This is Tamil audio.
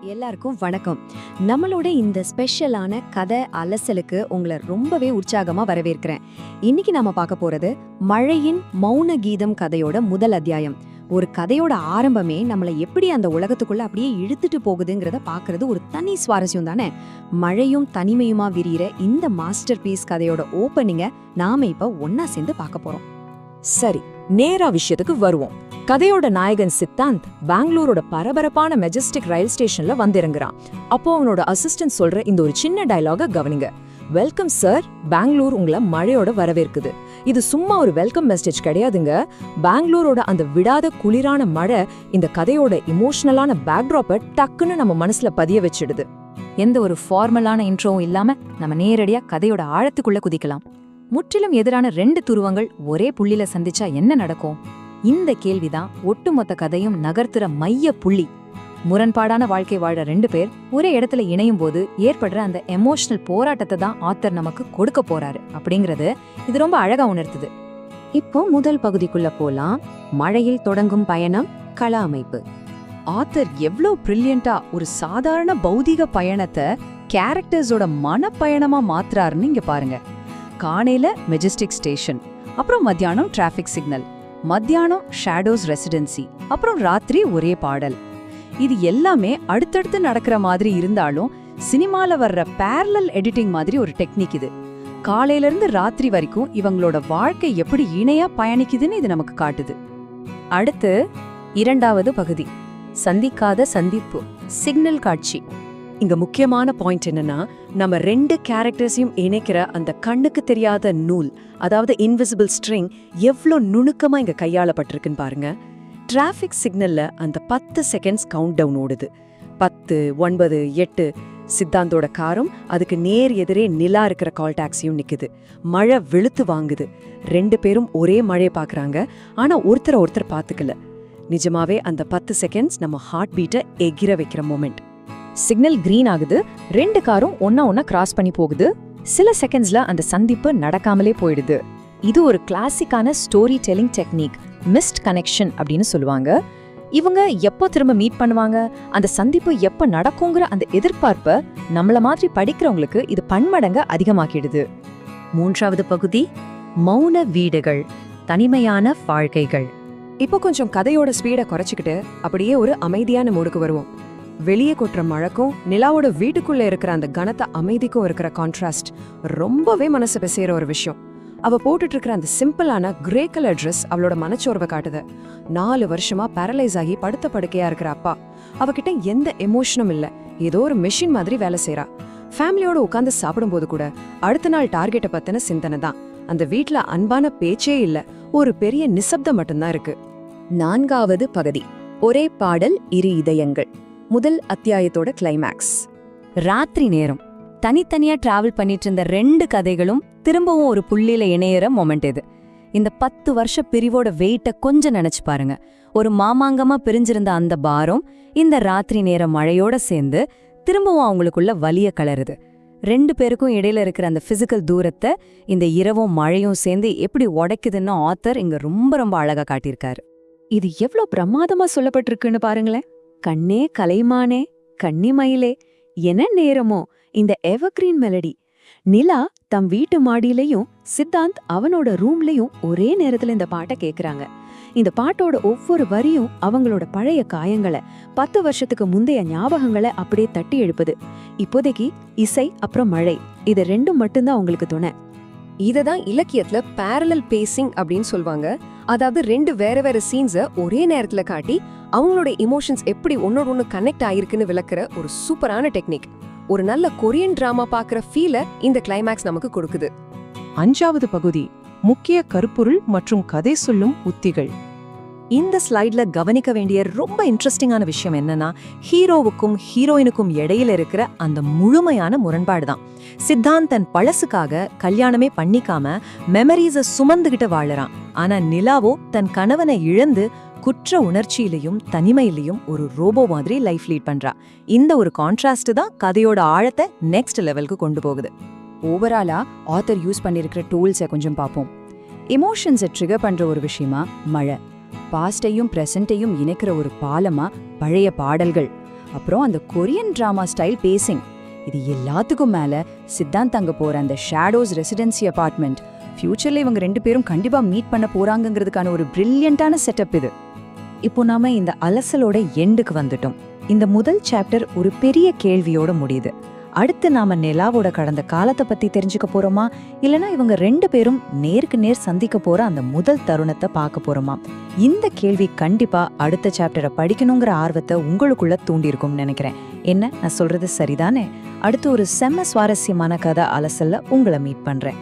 எல்லாருக்கும் வணக்கம். நம்மளோட இந்த ஸ்பெஷலான கதை அலசலுக்கு உங்களை ரொம்பவே உற்சாகமா வரவேற்கிறேன். இன்னைக்கு நாம பார்க்க போறது மழையின் மௌன கீதம் கதையோட முதல் அத்தியாயம். ஒரு கதையோட ஆரம்பமே நம்மளை எப்படி அந்த உலகத்துக்குள்ள அப்படியே இழுத்துட்டு போகுதுங்கிறத பாக்குறது ஒரு தனி சுவாரஸ்யம் தானே. மழையும் தனிமையுமா விரிகிற இந்த மாஸ்டர் பீஸ் கதையோட ஓப்பனிங்க நாம இப்ப ஒன்னா சேர்ந்து பார்க்க போறோம். சரி, நேரா விஷயத்துக்கு வருவோம். கதையோட நாயகன் சித்தாந்த் பெங்களூரோட பரபரப்பான மெஜஸ்டிக் ரயில் ஸ்டேஷன்ல வந்திறங்குறான். அப்போ அவனோட அசிஸ்டன்ட் சொல்ற இந்த ஒரு சின்ன டயலாக கவனிங்க. வெல்கம் சார், பெங்களூர் உங்களை மழையோட வரவேற்குது. இது சும்மா ஒரு வெல்கம் மெசேஜ் கிடையாதுங்க. பெங்களூரோட அந்த விடாத குளிரான மழை இந்த கதையோட இமோஷனலான பேக்ட்ராப்பை டக்குன்னு நம்ம மனசுல பதிய வச்சிடுது. எந்த ஒரு ஃபார்மலான இன்ட்ரோவும் இல்லாம நம்ம நேரடியா கதையோட ஆழத்துக்குள்ள குதிக்கலாம். முற்றிலும் எதிரான ரெண்டு துருவங்கள் ஒரே புள்ளில சந்திச்சா என்ன நடக்கும்? இந்த கேள்விதான் ஒட்டுமொத்த கதையும் நகர்த்துற மைய புள்ளி. முரண்பாடான வாழ்க்கை வாழ ரெண்டு பேர் ஒரே இடத்துல இணையும் போது ஏற்படுற அந்த எமோஷனல் போராட்டத்தை தான் ஆத்தர் நமக்கு கொடுக்க போறாரு அப்படிங்கறது இது ரொம்ப அழகா உணர்த்துது. இப்போ முதல் பகுதிக்குள்ள போலாம். மழையில் தொடங்கும் பயணம், கள அமைப்பு. ஆத்தர் எவ்ளோ பிரில்லியண்டா ஒரு சாதாரண பௌதிக பயணத்தை கேரக்டர்ஸோட மனப்பயணமா மாத்துறாருன்னு இங்க பாருங்க. காலையில மெஜஸ்டிக் ஸ்டேஷன், அப்புறம் மத்தியானம் டிராஃபிக் சிக்னல், மத்தியானம் ஷேடோஸ் ரெசிடென்சி, அப்புறம் ராத்திரி ஒரே பாடல். இது எல்லாமே அடுத்தடுத்து நடக்கிற மாதிரி இருந்தாலும் சினிமால வர்ற பேரலல் எடிட்டிங் மாதிரி ஒரு டெக்னிக் இது. காலையில இருந்து ராத்திரி வரைக்கும் இவங்களோட வாழ்க்கை எப்படி இணையா பயணிக்குதுன்னு இது நமக்கு காட்டுது. அடுத்து இரண்டாவது பகுதி, சந்திக்காத சந்திப்பு, சிக்னல் காட்சி. இங்க முக்கியமான பாயிண்ட் என்னன்னா, நம்ம ரெண்டு கேரக்டர்ஸையும் இணைக்கிற அந்த கண்ணுக்கு தெரியாத நூல், அதாவது இன்விசிபிள் ஸ்ட்ரிங் எவ்வளோ நுணுக்கமா இங்க கையாளப்பட்டிருக்குன்னு பாருங்க. டிராஃபிக் சிக்னல்ல அந்த 10 செகண்ட்ஸ் கவுண்ட் டவுன் ஓடுது. 10, 9, 8. சித்தாந்தோட காரும் அதுக்கு நேர் எதிரே நிலா இருக்கிற கால் டாக்ஸியும் நிக்குது. மழை வெளுத்து வாங்குது. ரெண்டு பேரும் ஒரே மழையை பாக்குறாங்க, ஆனா ஒருத்தர் பாத்துக்கல. நிஜமாவே அந்த 10 செகண்ட்ஸ் நம்ம ஹார்ட் பீட்டை எகிர வைக்கிற மொமெண்ட். சிக்னல் கிரீன் ஆகுது, ரெண்டு காரும் ஒன்னா கிராஸ் பண்ணி போகுது. சில செகண்ட்ஸ்ல அந்த சந்திப்பு நடக்காமலே போயிடுது. இது ஒரு கிளாசிக்கான story telling technique, missed connection அப்படின்னு சொல்லுவாங்க. இவங்க எப்போ திரும்ப மீட் பண்ணுவாங்க, அந்த சந்திப்பு எப்ப நடக்குங்கிற அந்த எதிர்பார்ப்பை நம்மள மாதிரி படிக்கிறவங்களுக்கு இது பன்மடங்க அதிகமாக்கிடுது. மூன்றாவது பகுதி, மௌன வீடுகள், தனிமையான வாழ்க்கைகள். இப்போ கொஞ்சம் கதையோட ஸ்பீடை குறைச்சிக்கிட்டு அப்படியே ஒரு அமைதியான மூடுக்கு வருவோம். வெளியே கொட்டுற மழைக்கும் நிலாவோட வீட்டுக்குள்ள இருக்கிற அந்த கனத்த அமைதிக்கும் இருக்கிற கான்ட்ராஸ்ட் ரொம்பவே மனசு பேசுற ஒரு விஷயம். அவ போட்டுட்டு இருக்கிற அந்த சிம்பிளான கிரே கலர் ட்ரெஸ் அவளோட மனச்சோர்வை காட்டுது. 4 வருஷமா பேரலைஸ் ஆகி படுத்த படுக்கையா இருக்கிற அப்பா, அவகிட்ட எந்த எமோஷனும் இல்ல, ஏதோ ஒரு மெஷின் மாதிரி வேலை செய்யறா. ஃபேமிலியோட உட்காந்து சாப்பிடும்போது கூட அடுத்த நாள் டார்கெட்டை பத்தின சிந்தனை தான். அந்த வீட்ல அன்பான பேச்சே இல்ல, ஒரு பெரிய நிசப்தம் மட்டும்தான் இருக்கு. நான்காவது பகுதி, ஒரே பாடல் இரு இதயங்கள், முதல் அத்தியாயத்தோட கிளைமேக்ஸ். ராத்திரி நேரம் தனித்தனியா டிராவல் பண்ணிட்டு இருந்த ரெண்டு கதைகளும் திரும்பவும் ஒரு புள்ளியில இணையற மொமெண்ட் இது. இந்த 10 வருஷ பிரிவோட வெயிட்ட கொஞ்சம் நினைச்சு பாருங்க. ஒரு மாமாங்கமா பிரிஞ்சிருந்த அந்த பாரம் இந்த ராத்திரி நேர மழையோட சேர்ந்து திரும்பவும் அவங்களுக்குள்ள வலிய கலருது. ரெண்டு பேருக்கும் இடையில இருக்கிற அந்த பிசிக்கல் தூரத்தை இந்த இரவும் மழையும் சேர்ந்து எப்படி உடைக்குதுன்னு ஆத்தர் இங்க ரொம்ப அழகா காட்டியிருக்காரு. இது எவ்வளோ பிரமாதமா சொல்லப்பட்டிருக்குன்னு பாருங்களேன். கண்ணே கலைமானே கன்னிமயிலே என நேரமோ, இந்த எவர்கிரீன் மெலடி. நிலா தம் வீட்டு மாடியிலையும் சித்தாந்த் அவனோட ரூம்லயும் ஒரே நேரத்துல இந்த பாட்டை கேக்குறாங்க. இந்த பாட்டோட ஒவ்வொரு வரியும் அவங்களோட பழைய காயங்களை, 10 வருஷத்துக்கு முந்தைய ஞாபகங்களை அப்படியே தட்டி எழுப்புது. இப்போதைக்கு இசை அப்புறம் மழை, இது ரெண்டும் மட்டும்தான் அவங்களுக்கு துணை. இததான் இலக்கியத்துல பேரலல் பேசிங் அப்படின்னு சொல்வாங்க. அதாவது ரெண்டு வேற வேற சீன்ஸை ஒரே நேரத்துல காட்டி அவங்களோட இமோஷன்ஸ் எப்படி ஒன்னோட ஒண்ணு கனெக்ட் ஆயிருக்குன்னு விளக்குற ஒரு சூப்பரான டெக்னிக். ஒரு நல்ல கொரியன் டிராமா பாக்குற ஃபீல இந்த கிளைமேக்ஸ் நமக்கு கொடுக்குது. 5வது பகுதி, முக்கிய கருப்பொருள் மற்றும் கதை சொல்லும் உத்திகள். இந்த ஸ்லைட்ல கவனிக்க வேண்டிய ரொம்ப இன்ட்ரெஸ்டிங்கான விஷயம் என்னன்னா, ஹீரோவுக்கும் ஹீரோயினுக்கும் இடையில இருக்கிற அந்த முழுமையான முரண்பாடு தான். சித்தாந்த் தன் பழசுக்காக கல்யாணமே பண்ணிக்காம மெமரிஸ சுமந்துகிட்டு வாழறான். ஆனா நிலாவோ தன் கணவனை இழந்து குற்ற உணர்ச்சியிலையும் தனிமையிலையும் ஒரு ரோபோ மாதிரி லைஃப் லீட் பண்றா. இந்த ஒரு கான்ட்ராஸ்ட் தான் கதையோட ஆழத்தை நெக்ஸ்ட் லெவலுக்கு கொண்டு போகுது. ஓவராலா ஆத்தர் யூஸ் பண்ணிருக்கிற டூல்ஸை கொஞ்சம் பார்ப்போம். எமோஷன்ஸை ட்ரிகர் பண்ற ஒரு விஷயமா மழை, பாஸ்டையும் பிரசன்ட்டையும் இணைக்கிற ஒரு பாலமா பழைய பாடல்கள், அப்புறம் அந்த கொரியன் டிராமா ஸ்டைல் பேசிங், இது எல்லாத்துக்கும் மேல சித்தாந்த் அங்க போற அந்த ஷேடோஸ் ரெசிடென்சி அபார்ட்மெண்ட், ஃபியூச்சர்ல இவங்க 2 பேரும் கண்டிப்பா மீட் பண்ண போறாங்கங்கிறதுக்கான ஒரு பிரில்லியண்டான செட்டப் இது. இப்போ நாம இந்த அலசலோட எண்டுக்கு வந்துட்டோம். இந்த முதல் சாப்டர் ஒரு பெரிய கேள்வியோட முடியுது. அடுத்து நாம நிலாவோட கடந்த காலத்தை பத்தி தெரிஞ்சுக்க போறோமா, இல்லனா இவங்க 2 பேரும் நேருக்கு நேர் சந்திக்க போற அந்த முதல் தருணத்தை பார்க்க போறோமா? இந்த கேள்வி கண்டிப்பா அடுத்த சாப்டரை படிக்கணுங்கிற ஆர்வத்தை உங்களுக்குள்ள தூண்டியிருக்கும்னு நினைக்கிறேன். என்ன நான் சொல்றது சரிதானே? அடுத்து ஒரு செம்ம சுவாரஸ்யமான கதை அலசல்ல உங்களை மீட் பண்றேன்.